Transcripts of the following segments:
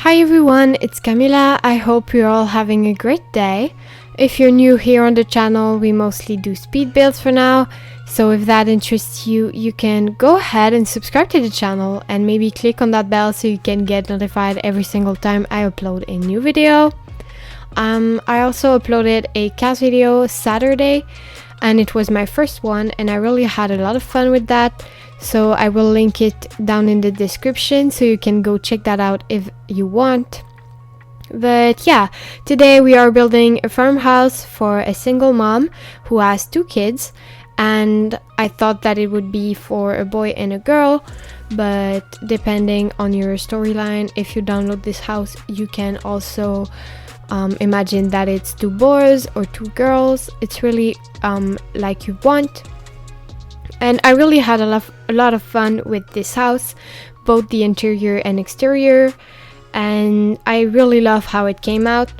Hi everyone, it's Kamila. I hope you're all having a great day. If you're new here on the channel, we mostly do speed builds for now. So if that interests you, you can go ahead and subscribe to the channel and maybe click on that bell so you can get notified every single time I upload a new video. I also uploaded a cast video Saturday and it was my first one and I really had a lot of fun with that. So I will link it down in the description so you can go check that out if you want. But yeah, today we are building a farmhouse for a single mom who has 2 kids, and I thought that it would be for a boy and a girl, but depending on your storyline, if you download this house, you can also imagine that it's 2 boys or 2 girls. It's really like you want. And I really had a lot of fun with this house, both the interior and exterior, and I really love how it came out.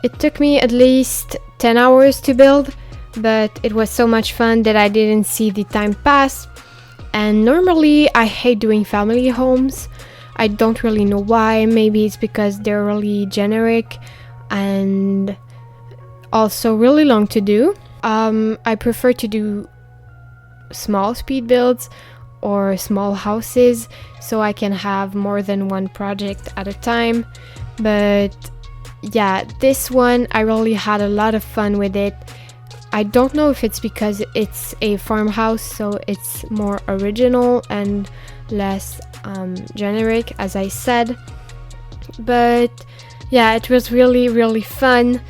It took me at least 10 hours to build, but it was so much fun that I didn't see the time pass. And normally I hate doing family homes. I don't really know why. Maybe it's because they're really generic and also really long to do. I prefer to do small speed builds or small houses so I can have more than one project at a time. But yeah, this one I really had a lot of fun with it. I don't know if it's because it's a farmhouse, so it's more original and less generic, as I said, but yeah, it was really fun.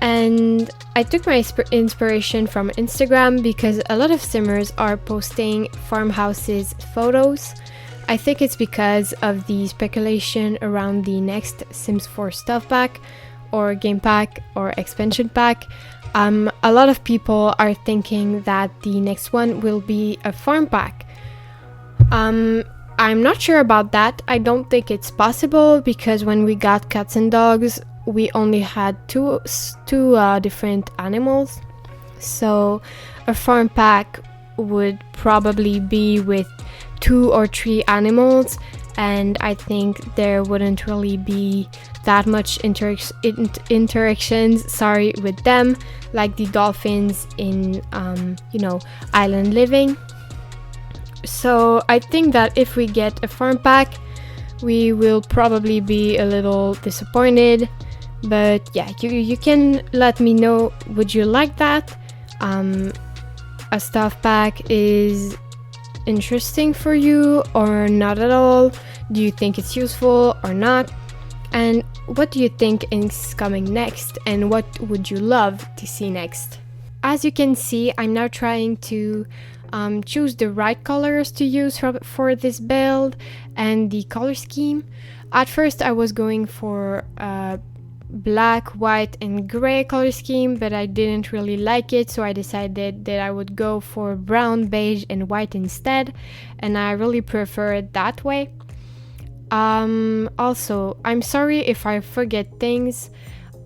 And I took my inspiration from Instagram because a lot of simmers are posting farmhouses photos. I think it's because of the speculation around the next Sims 4 stuff pack or game pack or expansion pack. A lot of people are thinking that the next one will be a farm pack. I'm not sure about that. I don't think it's possible because when we got cats and dogs, we only had two different animals, so a farm pack would probably be with 2 or 3 animals, and I think there wouldn't really be that much interactions with them, like the dolphins in island living. So I think that if we get a farm pack, we will probably be a little disappointed. But yeah, you can let me know, would you like that? A stuff pack is interesting for you or not at all? Do you think it's useful or not? And what do you think is coming next? And what would you love to see next? As you can see, I'm now trying to choose the right colors to use for this build and the color scheme. At first I was going for black, white and gray color scheme, but I didn't really like it, so I decided that I would go for brown, beige and white instead, and I really prefer it that way. Also, I'm sorry if I forget things.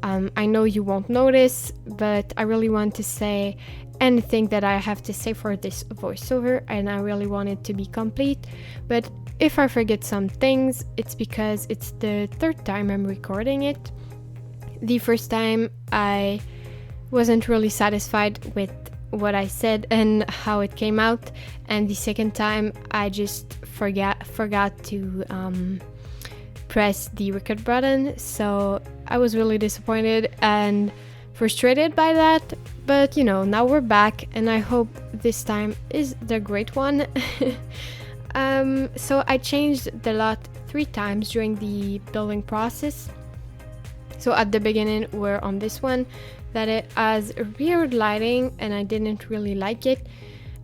I know you won't notice, but I really want to say anything that I have to say for this voiceover, and I really want it to be complete. But if I forget some things, it's because it's the 3rd time I'm recording it. The first time I wasn't really satisfied with what I said and how it came out, and the second time I just forgot to press the record button, so I was really disappointed and frustrated by that. But now we're back and I hope this time is the great one. So I changed the lot 3 times during the building process. So at the beginning we're on this one that it has weird lighting and I didn't really like it,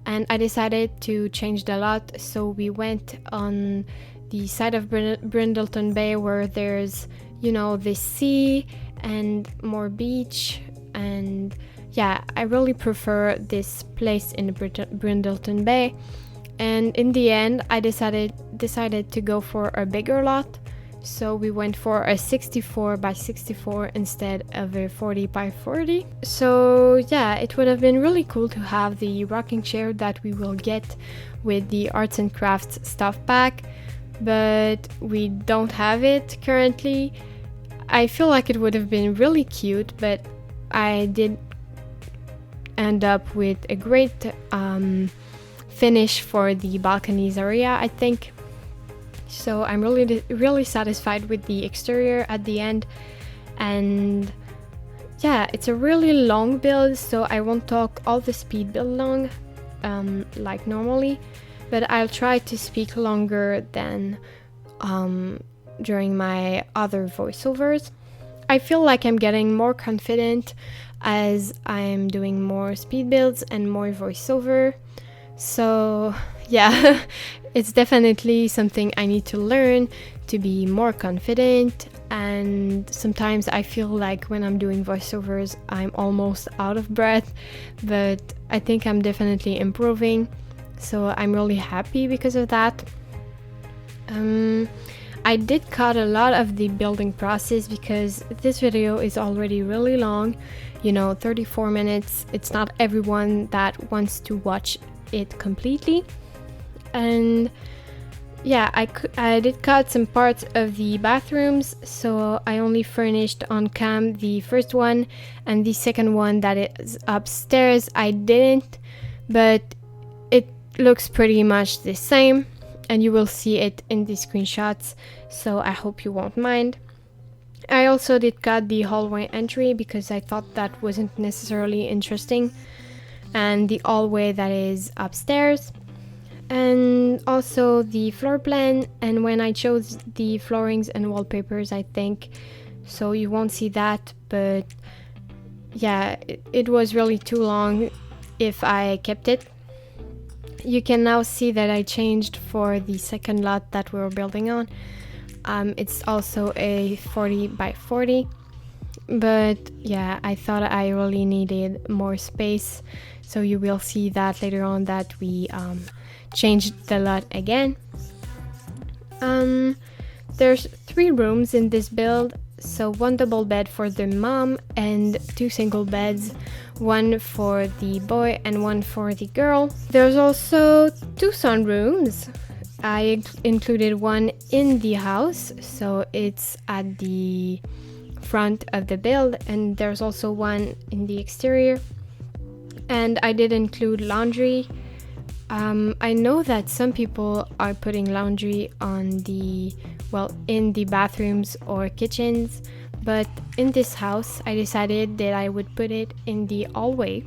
and I decided to change the lot. So we went on the side of Brindleton Bay where there's this sea and more beach, and yeah, I really prefer this place in Brindleton Bay. And in the end I decided to go for a bigger lot. So we went for a 64 by 64 instead of a 40 by 40. So yeah, it would have been really cool to have the rocking chair that we will get with the arts and crafts stuff pack, but we don't have it currently. I feel like it would have been really cute, but I did end up with a great finish for the balconies area, I think. So I'm really satisfied with the exterior at the end. And yeah, it's a really long build, so I won't talk all the speed build long like normally, but I'll try to speak longer than during my other voiceovers. I feel like I'm getting more confident as I'm doing more speed builds and more voiceover. So yeah, it's definitely something I need to learn to be more confident. And sometimes I feel like when I'm doing voiceovers, I'm almost out of breath, but I think I'm definitely improving. So I'm really happy because of that. I did cut a lot of the building process because this video is already really long, 34 minutes. It's not everyone that wants to watch it completely. And yeah, I did cut some parts of the bathrooms, so I only furnished on cam the first one, and the second one that is upstairs I didn't, but it looks pretty much the same, and you will see it in the screenshots, so I hope you won't mind. I also did cut the hallway entry because I thought that wasn't necessarily interesting, and the hallway that is upstairs, and also the floor plan, and when I chose the floorings and wallpapers, I think, so you won't see that, but yeah, it was really too long if I kept it. You can now see that I changed for the second lot that we were building on. It's also a 40 by 40, but yeah, I thought I really needed more space, so you will see that later on that we changed the lot again. There's 3 rooms in this build, so 1 double bed for the mom and 2 single beds, 1 for the boy and 1 for the girl. There's also 2 sunrooms. I included 1 in the house, so it's at the front of the build, and there's also 1 in the exterior. And I did include laundry. I know that some people are putting laundry on in the bathrooms or kitchens, but in this house I decided that I would put it in the hallway.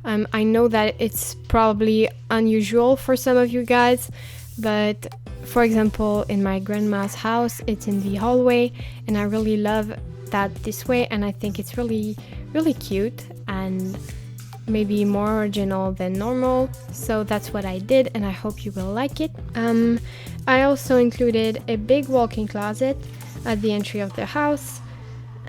I know that it's probably unusual for some of you guys, but for example, in my grandma's house, it's in the hallway, and I really love that this way, and I think it's really, really cute and maybe more original than normal, so that's what I did, and I hope you will like it. I also included a big walk-in closet at the entry of the house,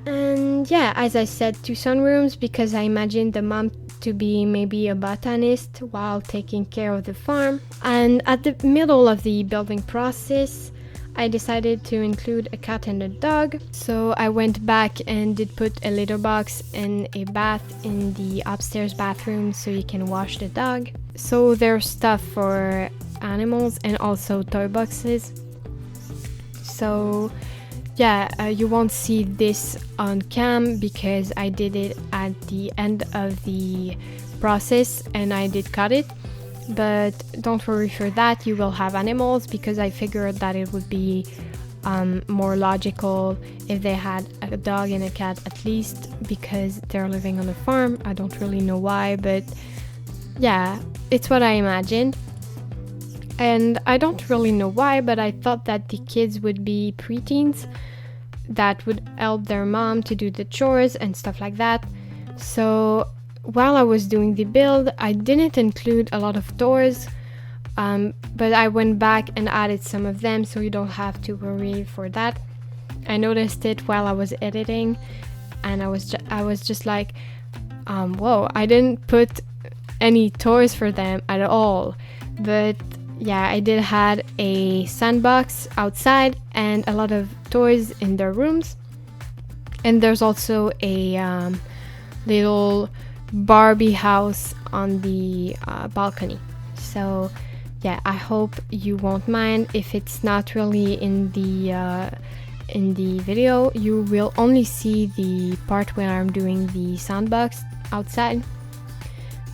and yeah, as I said, 2 sunrooms because I imagined the mom to be maybe a botanist while taking care of the farm. And at the middle of the building process, I decided to include a cat and a dog, so I went back and did put a litter box and a bath in the upstairs bathroom so you can wash the dog. So there's stuff for animals and also toy boxes. So yeah, you won't see this on cam because I did it at the end of the process and I did cut it. But don't worry for that, you will have animals because I figured that it would be more logical if they had a dog and a cat at least, because they're living on a farm. I don't really know why, but yeah, it's what I imagined. And I don't really know why, but I thought that the kids would be preteens that would help their mom to do the chores and stuff like that. So while I was doing the build, I didn't include a lot of doors, but I went back and added some of them, so you don't have to worry for that. I noticed it while I was editing, and I was just like, whoa, I didn't put any toys for them at all. But yeah, I did had a sandbox outside and a lot of toys in their rooms, and there's also a little Barbie house on the balcony. So yeah, I hope you won't mind if it's not really in the video. You will only see the part where I'm doing the soundbox outside.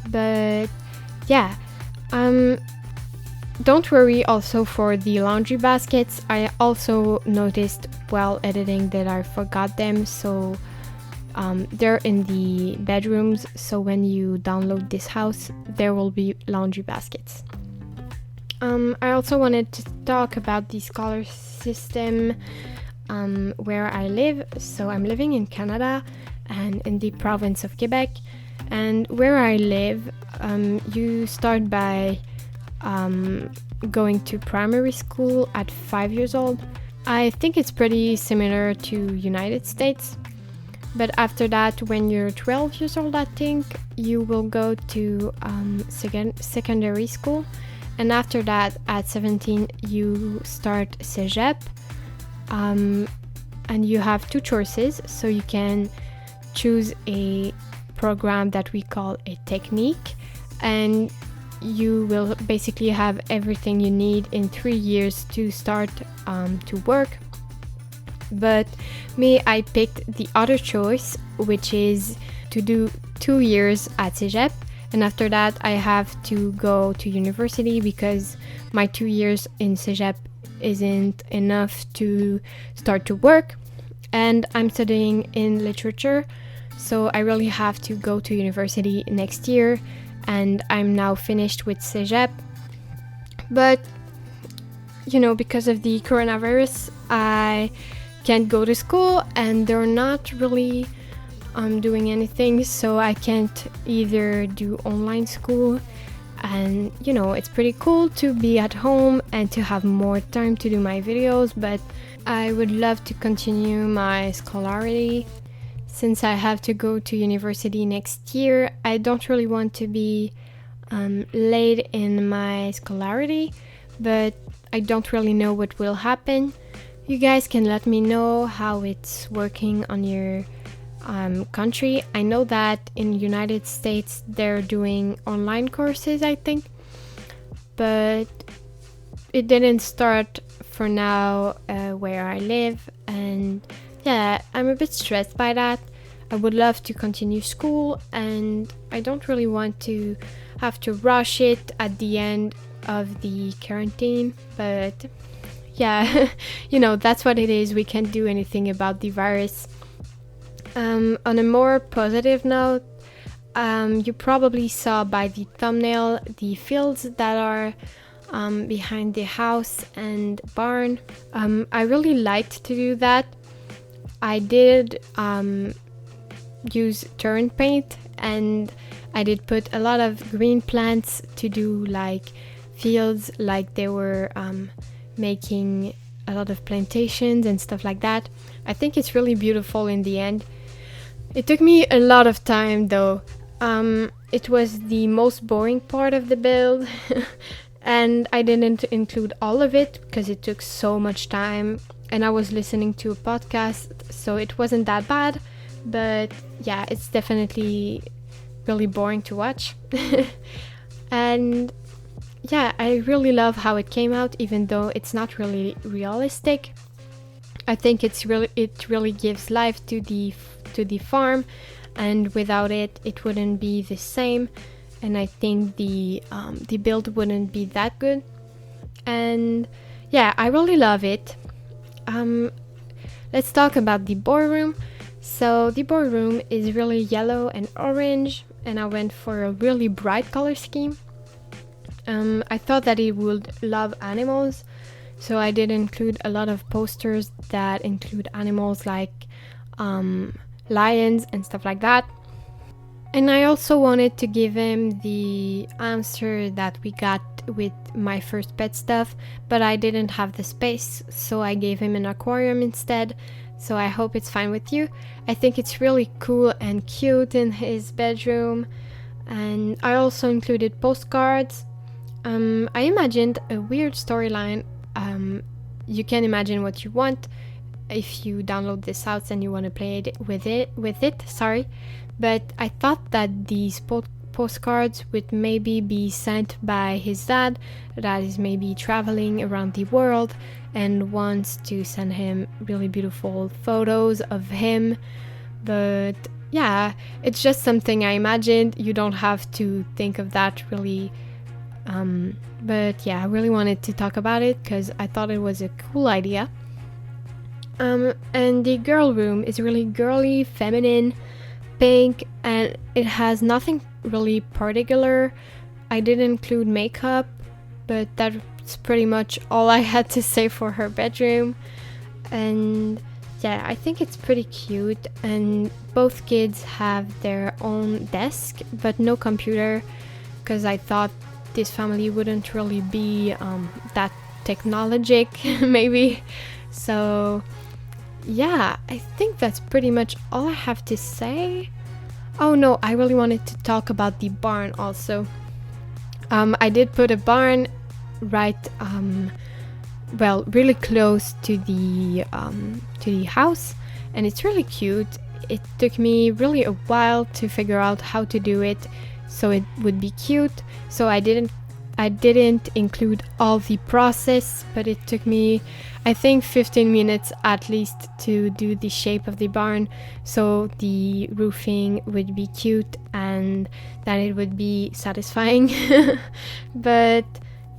But yeah, don't worry also for the laundry baskets. I also noticed while editing that I forgot them, so they're in the bedrooms, so when you download this house there will be laundry baskets. I also wanted to talk about the scholar system where I live. So I'm living in Canada and in the province of Quebec, and where I live you start by going to primary school at 5 years old. I think it's pretty similar to United States, but after that, when you're 12 years old, I think you will go to secondary school, and after that at 17 you start cégep, and you have two choices. So you can choose a program that we call a technique, and you will basically have everything you need in 3 years to start to work. But me, I picked the other choice, which is to do 2 years at cégep, and after that I have to go to university because my 2 years in cégep isn't enough to start to work, and I'm studying in literature, so I really have to go to university next year, and I'm now finished with cégep. But you know, because of the coronavirus, I can't go to school, and they're not really doing anything, so I can't either do online school, and you know, it's pretty cool to be at home and to have more time to do my videos, but I would love to continue my scholarity. Since I have to go to university next year, I don't really want to be late in my scholarity, but I don't really know what will happen. You guys can let me know how it's working on your country. I know that in the United States they're doing online courses, I think, but it didn't start for now where I live, and yeah, I'm a bit stressed by that. I would love to continue school, and I don't really want to have to rush it at the end of the quarantine, but yeah, you know, that's what it is. We can't do anything about the virus. On a more positive note, you probably saw by the thumbnail the fields that are behind the house and barn. I really liked to do that. I did use turn paint, and I did put a lot of green plants to do like fields, like they were making a lot of plantations and stuff like that. I think it's really beautiful in the end. It took me a lot of time though. It was the most boring part of the build and I didn't include all of it because it took so much time, and I was listening to a podcast, so it wasn't that bad, but yeah, it's definitely really boring to watch. And yeah, I really love how it came out, even though it's not really realistic. I think it really gives life to the farm, and without it, it wouldn't be the same. And I think the build wouldn't be that good. And yeah, I really love it. Let's talk about the boardroom. So the boardroom is really yellow and orange, and I went for a really bright color scheme. I thought that it would love animals, so I did include a lot of posters that include animals like lions and stuff like that. And I also wanted to give him the answer that we got with my first pet stuff, but I didn't have the space, so I gave him an aquarium instead. So I hope it's fine with you. I think it's really cool and cute in his bedroom. And I also included postcards. I imagined a weird storyline. You can imagine what you want if you download this out and you want to play it with it. But I thought that these postcards would maybe be sent by his dad, that is maybe traveling around the world and wants to send him really beautiful photos of him. But yeah, it's just something I imagined. You don't have to think of that really. But yeah, I really wanted to talk about it because I thought it was a cool idea. And the girl room is really girly, feminine, pink, and it has nothing really particular. I did include makeup, but that's pretty much all I had to say for her bedroom. And yeah, I think it's pretty cute, and both kids have their own desk but no computer, because I thought this family wouldn't really be that technologic maybe. So yeah, I think that's pretty much all I have to say. Oh no, I really wanted to talk about the barn also. I did put a barn right really close to the house, and it's really cute. It took me really a while to figure out how to do it so it would be cute, so I didn't include all the process, but it took me, I think, 15 minutes at least to do the shape of the barn, so the roofing would be cute and that it would be satisfying. But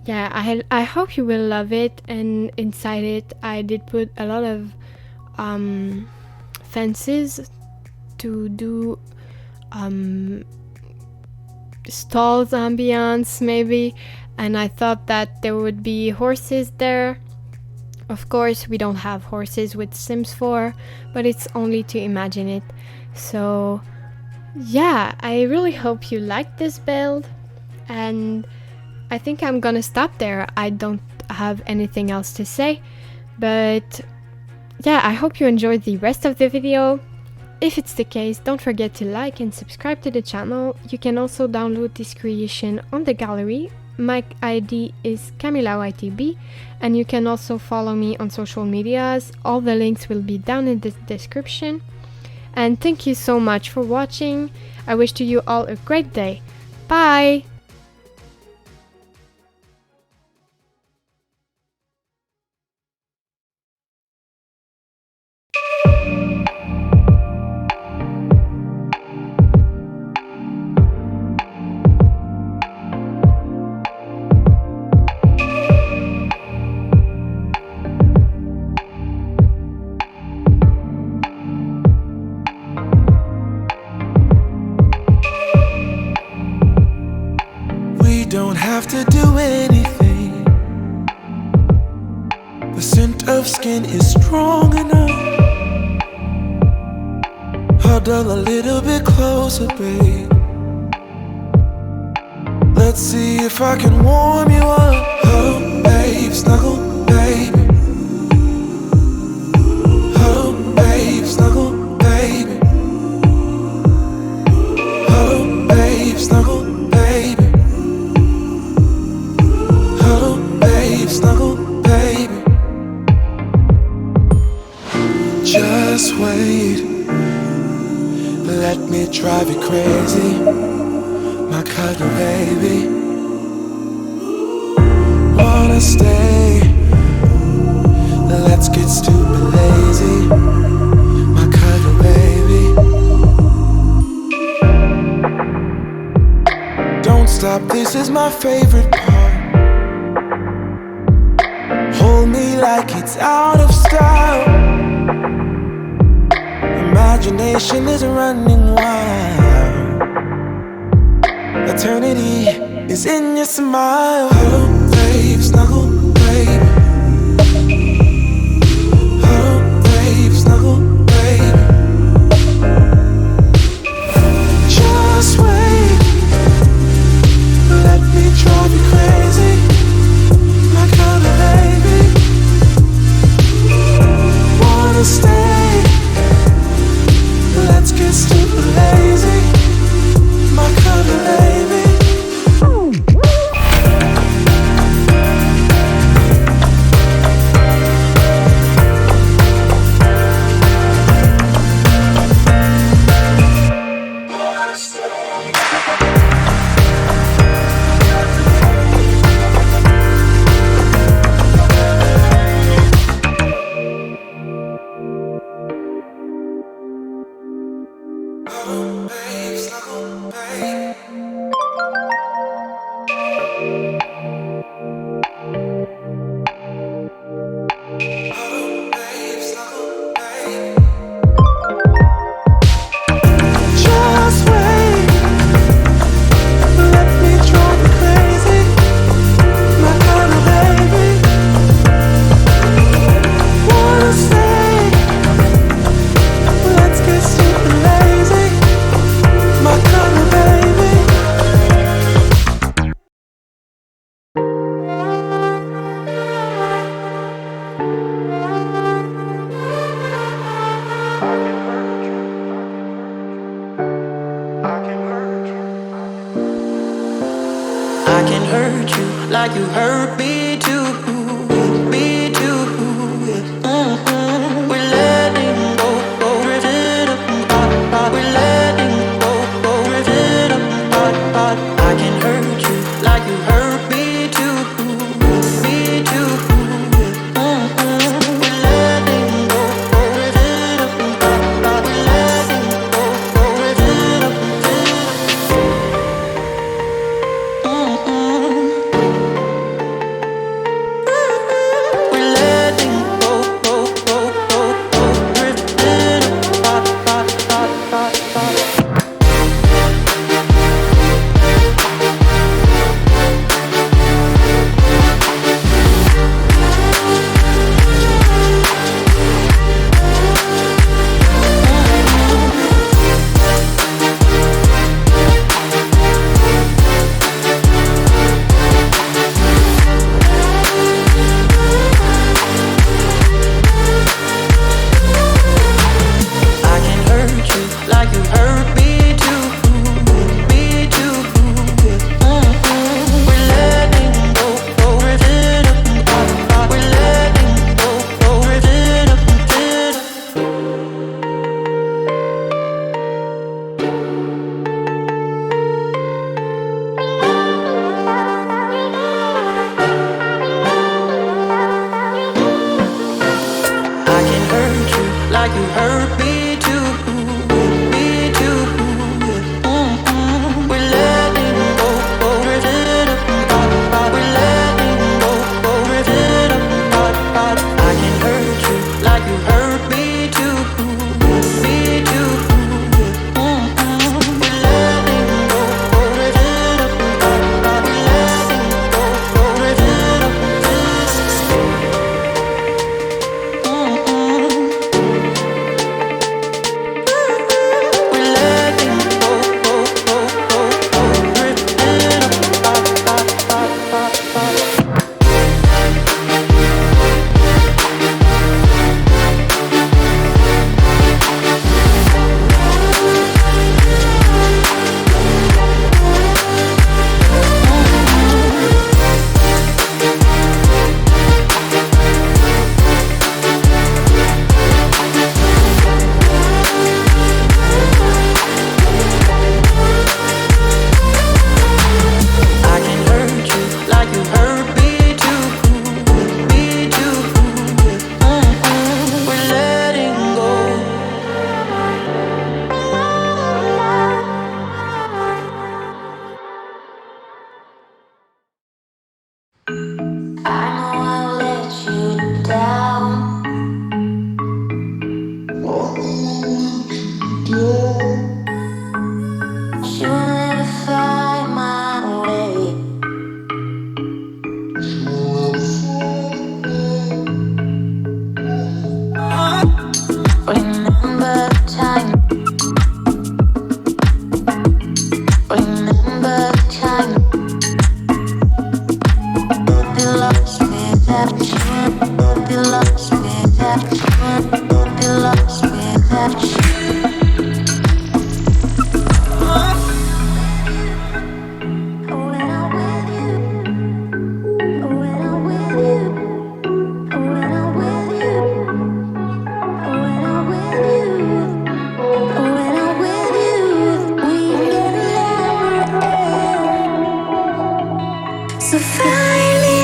yeah, I hope you will love it. And inside it I did put a lot of fences to do stalls ambience maybe, and I thought that there would be horses there. Of course we don't have horses with Sims 4, but it's only to imagine it. So yeah, I really hope you like this build, and I think I'm gonna stop there. I don't have anything else to say, but yeah, I hope you enjoyed the rest of the video. If it's the case, don't forget to like and subscribe to the channel. You can also download this creation on the gallery. My ID is KamilaYtb, and you can also follow me on social medias. All the links will be down in the description. And thank you so much for watching. I wish to you all a great day. Bye! Don't have to do anything. The scent of skin is strong enough. Huddle a little bit closer, babe. Let's see if I can warm you up. Huddle, babe, snuggle, baby. Huddle, babe, snuggle, baby. Huddle, babe, snuggle, baby. Snuggle, baby. Just wait. Let me drive you crazy, my cuddle baby. Wanna stay? Let's get stupid lazy, my cuddle baby. Don't stop, this is my favorite part. Hold me like it's out of style. Imagination is running wild. Eternity is in your smile. Huddle, babe, snuggle, baby. Huddle, babe, snuggle, baby. Just wait. Let me drive you crazy, my kind of baby. Wanna stay? Let's get stupid lazy, my kind of baby. like you hurt me too, me too. We're letting go, ripped it apart. We're letting go, ripped it apart. I can hurt you like you hurt me too, me too. We're letting go, ripped it apart. We're letting go, ripped it apart. We're letting go, ripped it apart. I can hurt you like you hurt me too, me too. We're letting go, ripped it apart. We're letting go, ripped it apart. I can hurt you like you hurt me too, me too. We're letting go, ripped it apart. We're letting go, ripped it apart. I can hurt you like you hurt me too, me too. We're letting go, ripped it apart. We're letting go, ripped it apart. We're letting go, ripped it apart. I can hurt you like you hurt me too, me too. We're letting go. I know I'll let you down. You'll never find my way. Remember time. Remember time. Be lost without you. Be lost without you. Be lost without you. When I'm with you, when I'm with you, when I'm with you, when I'm with you, when I'm with you, we can never end. So finally,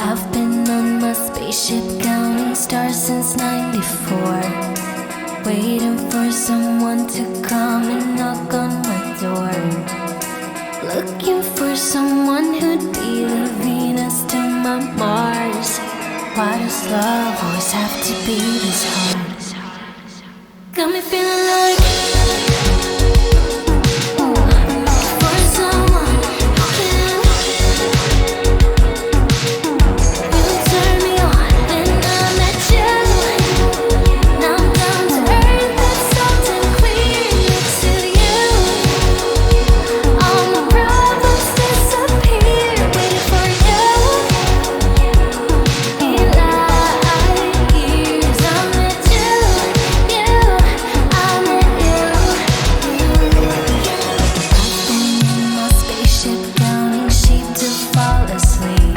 I've been on my spaceship counting stars since '94, waiting for someone to come and knock on my door. Looking for someone who'd be the Venus to my Mars. Why does love always have to be this hard? Got me feeling like for someone who can really turn me on. Then I met you. Now I'm down to earth, that's salt and clear next to you. All my problems disappear, waiting for you. In light years, I met you. I met you. I've been in my spaceship counting sheep to fall asleep,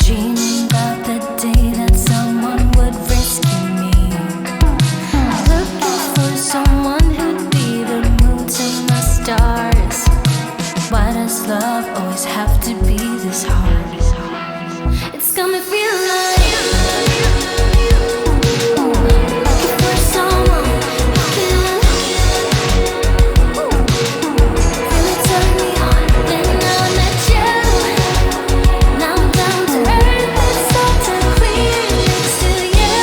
dreaming about the day that someone would rescue me. Looking for someone who'd be the moon to my stars. Why does love always have to be this hard? It's got me feeling like looking for someone who can really turn me on. Then I met you. Now I'm down to earth, that's salt and clear next to you.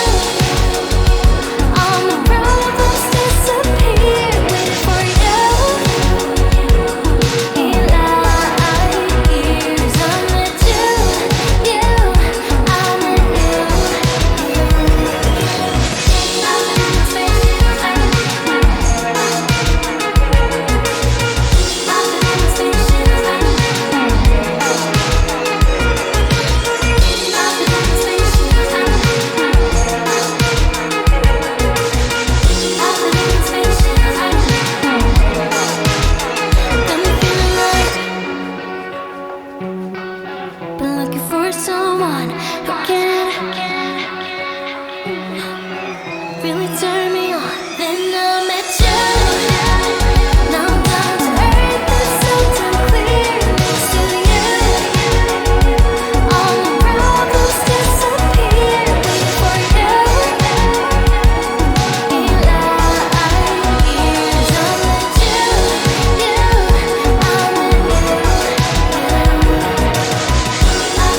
All my problems disappear, waiting for you. In light years, I met you. I met you. Been looking for someone who can really turn me on. Then I met you. Now I'm down to earth, that's salt and clear next to you. All my problems disappear, waiting for you. In light years, I met you. I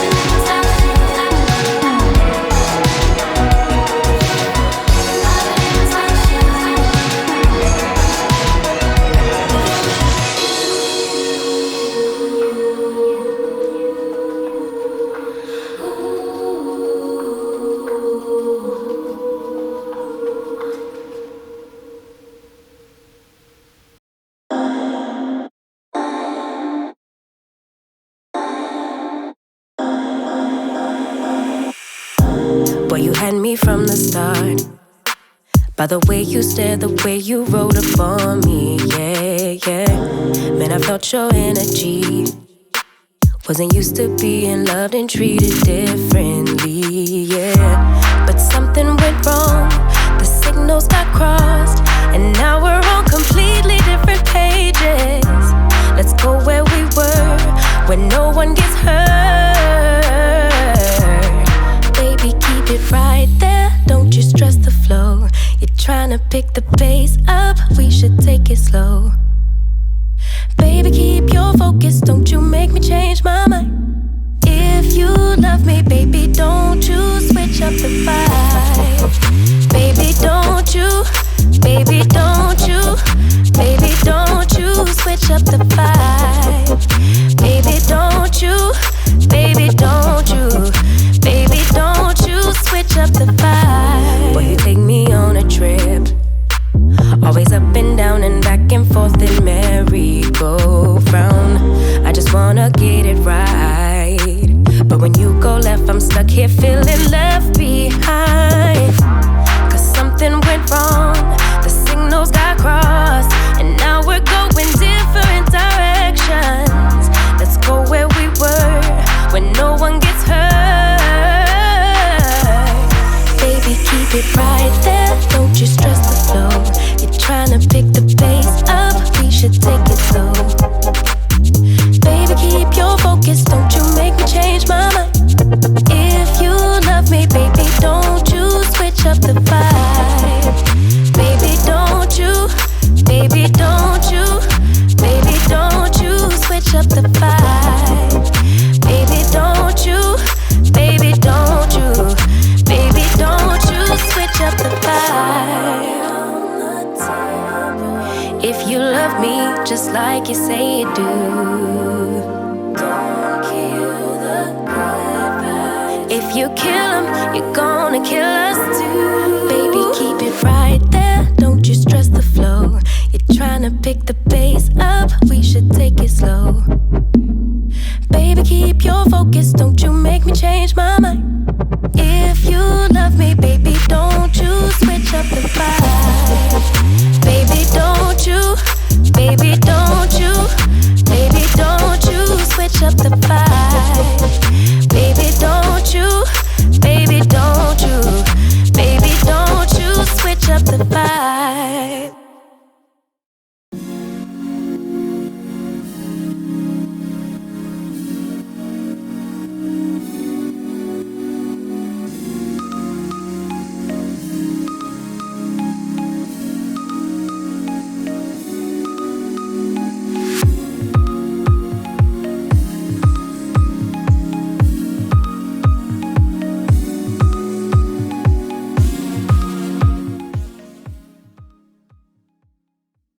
met you. Boy, you had me from the start. By the way you stared, the way you wrote up on me, yeah, yeah. Man, I felt your energy. Wasn't used to being loved and treated differently, yeah. But something went wrong, the signals got crossed, and now we're on completely different pages. Let's go where we were, where no one gets hurt. Baby, keep it right there, don't you stress the flow. You're trying to pick the pace up, we should take it slow. Baby, keep your focus, don't you make me change my mind. If you love me, baby, don't you switch up the vibe. Baby, don't you, baby, don't you, baby, don't you switch up the vibe. Baby, don't you, baby, don't you, baby, don't you switch up the vibe. Boy, you take me on a trip, always up and down and back and forth in merry-go-round. I just wanna get it right, but when you go left, I'm stuck here feeling left behind. Cause something went wrong, the signals got crossed, and now we're going different directions. Let's go where we were, when no one gets hurt. Baby, keep it right there, don't you stress the flow. You're trying to pick the pace up, we should take it slow. Baby, keep your focus, don't you make me change my mind. vibe. Baby, don't you, baby, don't you, baby, don't you switch up the vibe. If you love me just like you say you do, don't kill the good vibes. If you kill them, you're gonna kill us too. Baby, keep it right there, don't you stress the flow. You're trying to pick the pace up, we should take it slow. Baby, keep your focus, don't you make me change my mind. If you love me, baby, don't you switch up the vibe. Baby, don't you, baby, don't you, baby, don't you switch up the vibe.